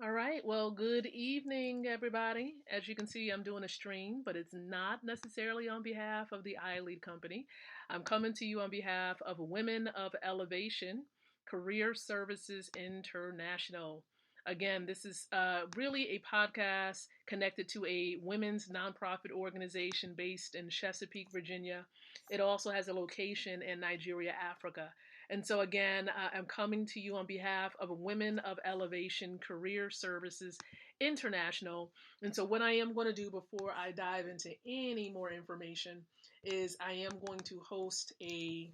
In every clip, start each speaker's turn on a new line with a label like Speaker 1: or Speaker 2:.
Speaker 1: All right. Well, good evening, everybody. As you can see, I'm doing a stream, but it's not necessarily on behalf of the iLead Company. I'm coming to you on behalf of Women of Elevation Career Services International. Again, this is really a podcast connected to a women's nonprofit organization based in Chesapeake, Virginia. It also has a location in Nigeria, Africa. And so, again, I'm coming to you on behalf of Women of Elevation Career Services International. And so, what I am going to do before I dive into any more information is I am going to host a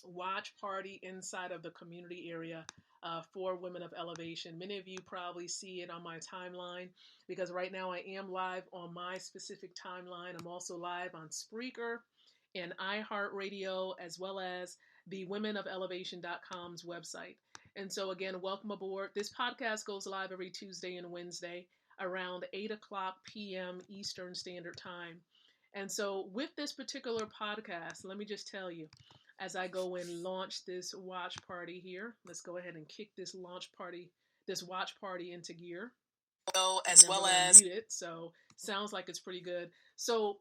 Speaker 1: watch party inside of the community area for Women of Elevation. Many of you probably see it on my timeline because right now I am live on my specific timeline. I'm also live on Spreaker and iHeartRadio, as well as the womenofElevation.com's website. And so, again, welcome aboard. This podcast goes live every Tuesday and Wednesday around 8 o'clock p.m. Eastern Standard Time. And so, with this particular podcast, let me just tell you, as I go and launch this watch party here, let's go ahead and kick this watch party into gear. Oh, as well as mute it. So, sounds like it's pretty good. So,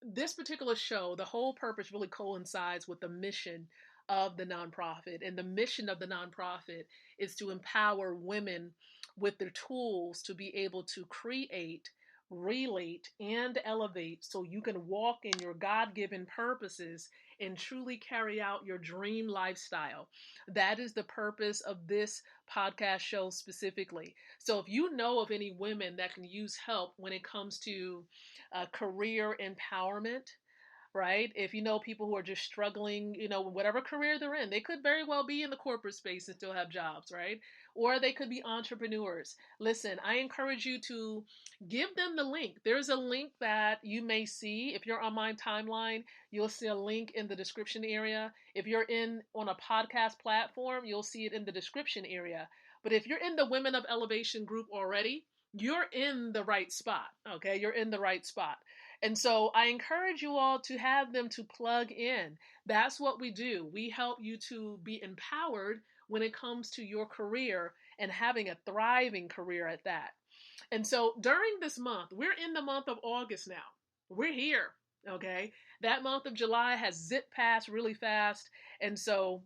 Speaker 1: this particular show, the whole purpose really coincides with the mission of the nonprofit. And the mission of the nonprofit is to empower women with the tools to be able to create, relate, and elevate so you can walk in your God-given purposes and truly carry out your dream lifestyle. That is the purpose of this podcast show specifically. So if you know of any women that can use help when it comes to career empowerment, right? If you know people who are just struggling, whatever career they're in, they could very well be in the corporate space and still have jobs, right? Or they could be entrepreneurs. Listen, I encourage you to give them the link. There's a link that you may see. If you're on my timeline, you'll see a link in the description area. If you're on a podcast platform, you'll see it in the description area. But if you're in the Women of Elevation group already, you're in the right spot, okay? You're in the right spot. And so I encourage you all to have them to plug in. That's what we do. We help you to be empowered when it comes to your career and having a thriving career at that. And so during this month, we're in the month of August now. We're here, okay? That month of July has zipped past really fast. And so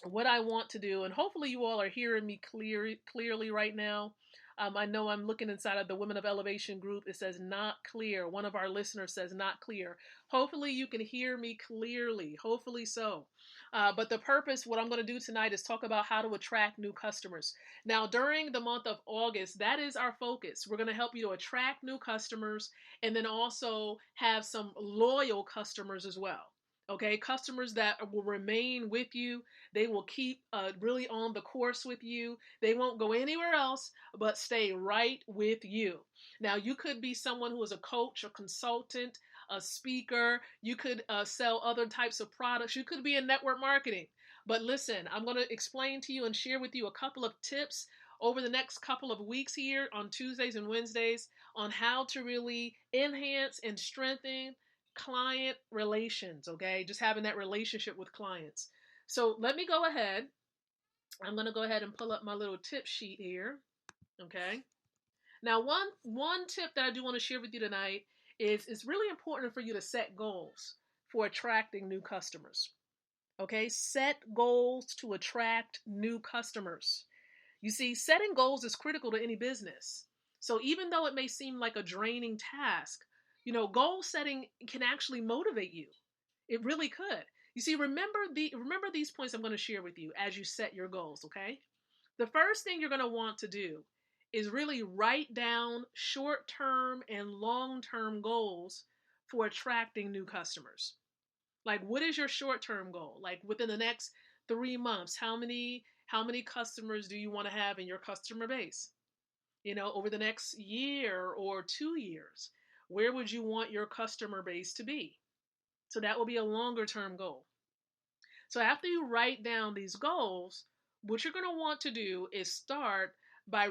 Speaker 1: what I want to do, and hopefully you all are hearing me clearly right now. I know I'm looking inside of the Women of Elevation group. It says not clear. One of our listeners says not clear. Hopefully you can hear me clearly. Hopefully so. But the purpose, what I'm going to do tonight is talk about how to attract new customers. Now, during the month of August, that is our focus. We're going to help you to attract new customers and then also have some loyal customers as well. Okay, customers that will remain with you. They will keep really on the course with you. They won't go anywhere else, but stay right with you. Now, you could be someone who is a coach, a consultant, a speaker. You could sell other types of products. You could be in network marketing. But listen, I'm going to explain to you and share with you a couple of tips over the next couple of weeks here on Tuesdays and Wednesdays on how to really enhance and strengthen client relations, okay? Just having that relationship with clients. So let me go ahead. I'm going to go ahead and pull up my little tip sheet here, okay? Now, one tip that I do want to share with you tonight is it's really important for you to set goals for attracting new customers, okay? Set goals to attract new customers. You see, setting goals is critical to any business. So even though it may seem like a draining task, goal setting can actually motivate you. It really could. You see, remember these points I'm going to share with you as you set your goals, okay? The first thing you're going to want to do is really write down short-term and long-term goals for attracting new customers. Like, what is your short-term goal? Like within the next 3 months, how many customers do you want to have in your customer base? Over the next year or 2 years, where would you want your customer base to be? So that will be a longer term goal. So after you write down these goals, what you're going to want to do is start by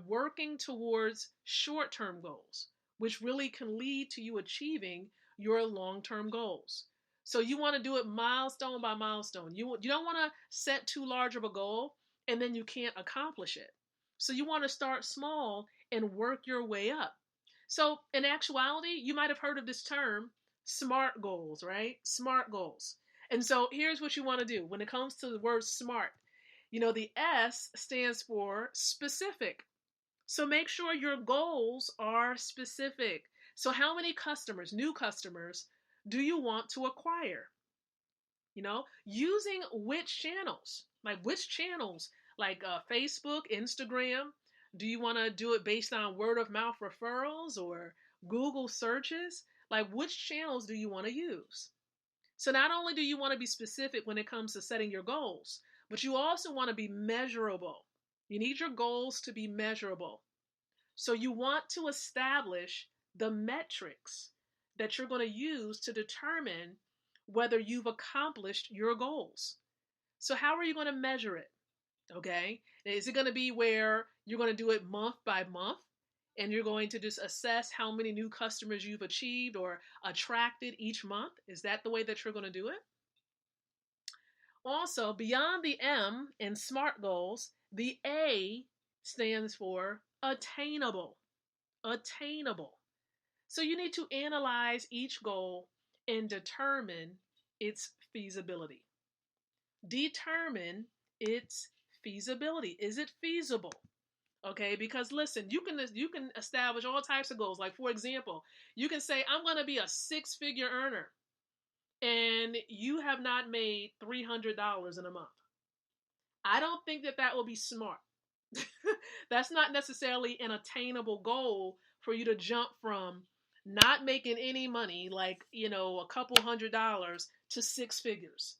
Speaker 1: working towards short-term goals, which really can lead to you achieving your long-term goals. So you want to do it milestone by milestone. You don't want to set too large of a goal and then you can't accomplish it. So you want to start small and work your way up. So in actuality, you might have heard of this term, SMART goals, right? SMART goals. And so here's what you want to do when it comes to the word SMART. The S stands for specific. So make sure your goals are specific. So how many customers, new customers, do you want to acquire? Using which channels? Like which channels? Like Facebook, Instagram? Do you want to do it based on word of mouth referrals or Google searches? Like which channels do you want to use? So not only do you want to be specific when it comes to setting your goals, but you also want to be measurable. You need your goals to be measurable. So you want to establish the metrics that you're going to use to determine whether you've accomplished your goals. So how are you going to measure it? Okay. Is it going to be where you're going to do it month by month and you're going to just assess how many new customers you've achieved or attracted each month? Is that the way that you're going to do it? Also, beyond the M in SMART goals, the A stands for attainable. Attainable. So you need to analyze each goal and determine its feasibility. Determine its feasibility. Is it feasible? Okay, because listen, you can establish all types of goals. Like for example, you can say I'm going to be a six-figure earner, and you have not made $300 in a month. I don't think that that will be smart. That's not necessarily an attainable goal for you to jump from not making any money, like, a couple $100s to six figures.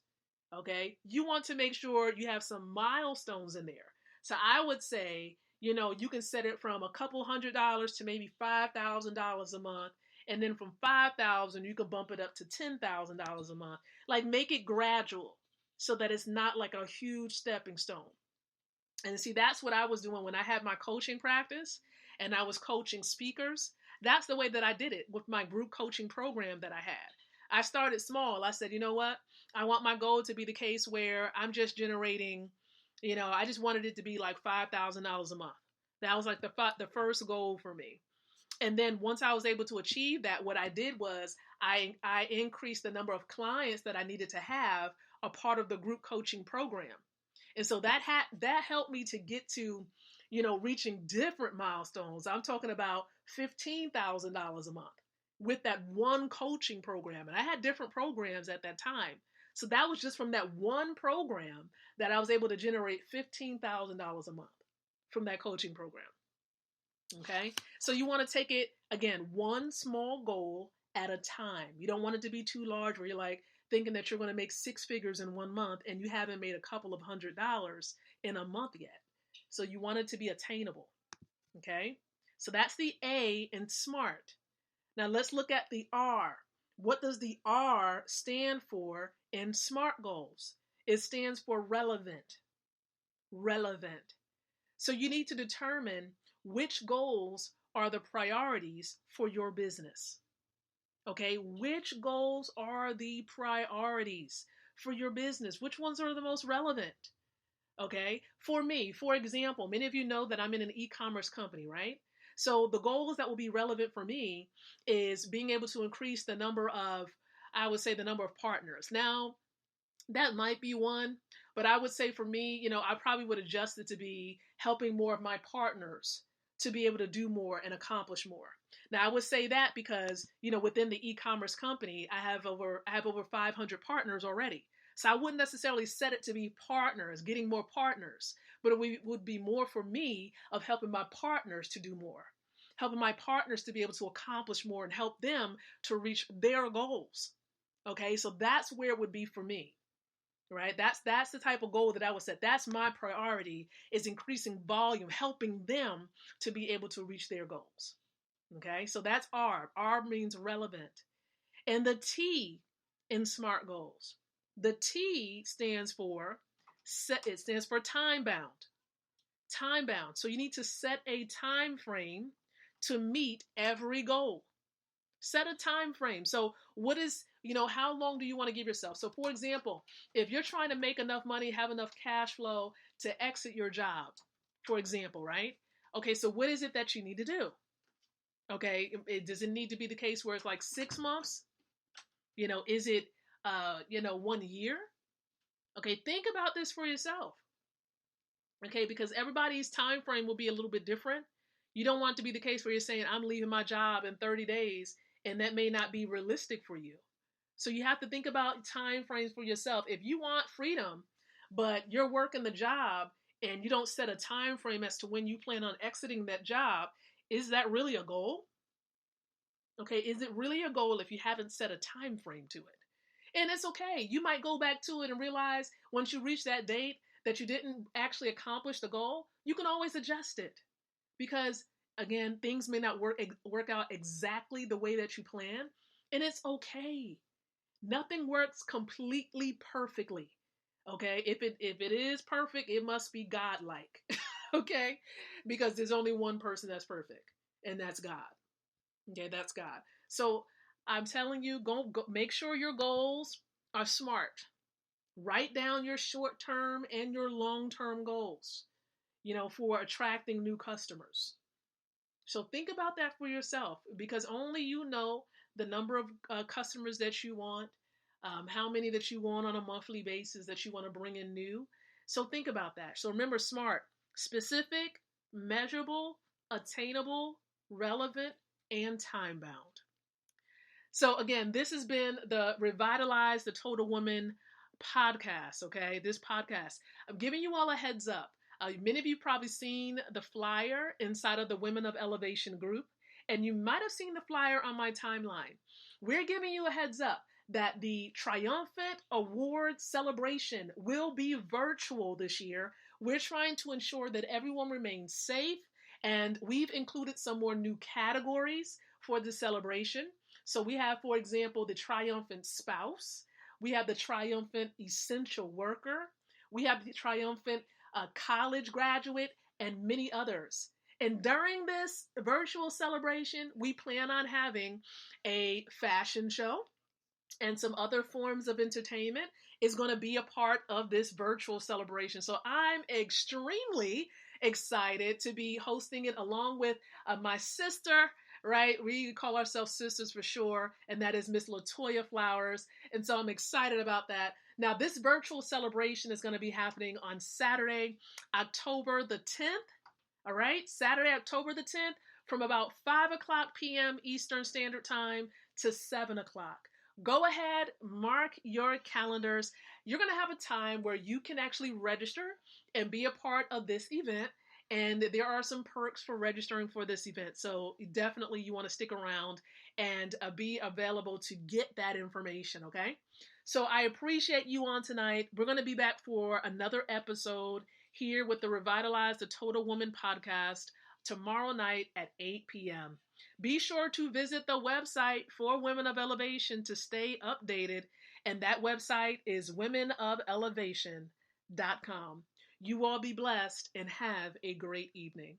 Speaker 1: Okay. You want to make sure you have some milestones in there. So I would say, you can set it from a couple $100s to maybe $5,000 a month. And then from 5,000, you can bump it up to $10,000 a month. Like make it gradual so that it's not like a huge stepping stone. And see, that's what I was doing when I had my coaching practice and I was coaching speakers. That's the way that I did it with my group coaching program that I had. I started small. I said, you know what? I want my goal to be the case where I'm just generating, I just wanted it to be like $5,000 a month. That was like the first goal for me. And then once I was able to achieve that, what I did was I increased the number of clients that I needed to have a part of the group coaching program. And so that helped me to get to, reaching different milestones. I'm talking about $15,000 a month with that one coaching program. And I had different programs at that time. So that was just from that one program that I was able to generate $15,000 a month from that coaching program. Okay. So you want to take it, again, one small goal at a time. You don't want it to be too large where you're like thinking that you're going to make six figures in 1 month and you haven't made a couple of $100s in a month yet. So you want it to be attainable. Okay. So that's the A in SMART. Now let's look at the R. What does the R stand for in SMART goals? It stands for relevant. Relevant. So you need to determine which goals are the priorities for your business. Okay, which goals are the priorities for your business? Which ones are the most relevant? Okay, for me, for example, many of you know that I'm in an e-commerce company, right? So the goals that will be relevant for me is being able to increase the number of, I would say, the number of partners. Now, that might be one, but I would say for me, I probably would adjust it to be helping more of my partners to be able to do more and accomplish more. Now, I would say that because, within the e-commerce company, I have over 500 partners already. So I wouldn't necessarily set it to be partners, getting more partners, but it would be more for me of helping my partners to do more, helping my partners to be able to accomplish more and help them to reach their goals. Okay, so that's where it would be for me. Right? That's the type of goal that I would set. That's my priority, is increasing volume, helping them to be able to reach their goals. Okay, so that's R. R means relevant. And the T in SMART goals. The T stands for time bound. Time bound. So you need to set a time frame to meet every goal. Set a time frame. So what is, how long do you want to give yourself? So for example, if you're trying to make enough money, have enough cash flow to exit your job, for example, right? Okay, so what is it that you need to do? Okay, does it need to be the case where it's like 6 months? Is it 1 year? Okay, think about this for yourself. Okay, because everybody's time frame will be a little bit different. You don't want to be the case where you're saying, I'm leaving my job in 30 days, and that may not be realistic for you. So you have to think about time frames for yourself. If you want freedom, but you're working the job and you don't set a time frame as to when you plan on exiting that job, is that really a goal? Okay, is it really a goal if you haven't set a time frame to it? And it's okay. You might go back to it and realize once you reach that date that you didn't actually accomplish the goal. You can always adjust it because again, things may not work out exactly the way that you plan, and it's okay. Nothing works completely perfectly. Okay? If it is perfect, it must be godlike. Okay? Because there's only one person that's perfect, and that's God. Okay, that's God. So I'm telling you, go make sure your goals are smart. Write down your short term and your long term goals, for attracting new customers. So think about that for yourself because only you know the number of customers that you want, how many that you want on a monthly basis that you want to bring in new. So think about that. So remember, SMART: specific, measurable, attainable, relevant, and time bound. So again, this has been the Revitalize the Total Woman podcast. Okay, this podcast, I'm giving you all a heads up. Many of you probably seen the flyer inside of the Women of Elevation group, and you might have seen the flyer on my timeline. We're giving you a heads up that the triumphant award celebration will be virtual this year. We're trying to ensure that everyone remains safe, and we've included some more new categories for the celebration. So we have, for example, the triumphant spouse. We have the triumphant essential worker. We have the triumphant college graduate and many others. And during this virtual celebration, we plan on having a fashion show and some other forms of entertainment is going to be a part of this virtual celebration. So I'm extremely excited to be hosting it along with my sister, right? We call ourselves sisters for sure, and that is Miss Latoya Flowers. And so I'm excited about that. Now, this virtual celebration is going to be happening on Saturday, October the 10th. All right, Saturday, October the 10th, from about 5 o'clock p.m. Eastern Standard Time to 7 o'clock. Go ahead, mark your calendars. You're going to have a time where you can actually register and be a part of this event. And there are some perks for registering for this event. So definitely you want to stick around and be available to get that information, okay? So I appreciate you on tonight. We're going to be back for another episode here with the Revitalize the Total Woman podcast tomorrow night at 8 p.m. Be sure to visit the website for Women of Elevation to stay updated, and that website is womenofelevation.com. You all be blessed and have a great evening.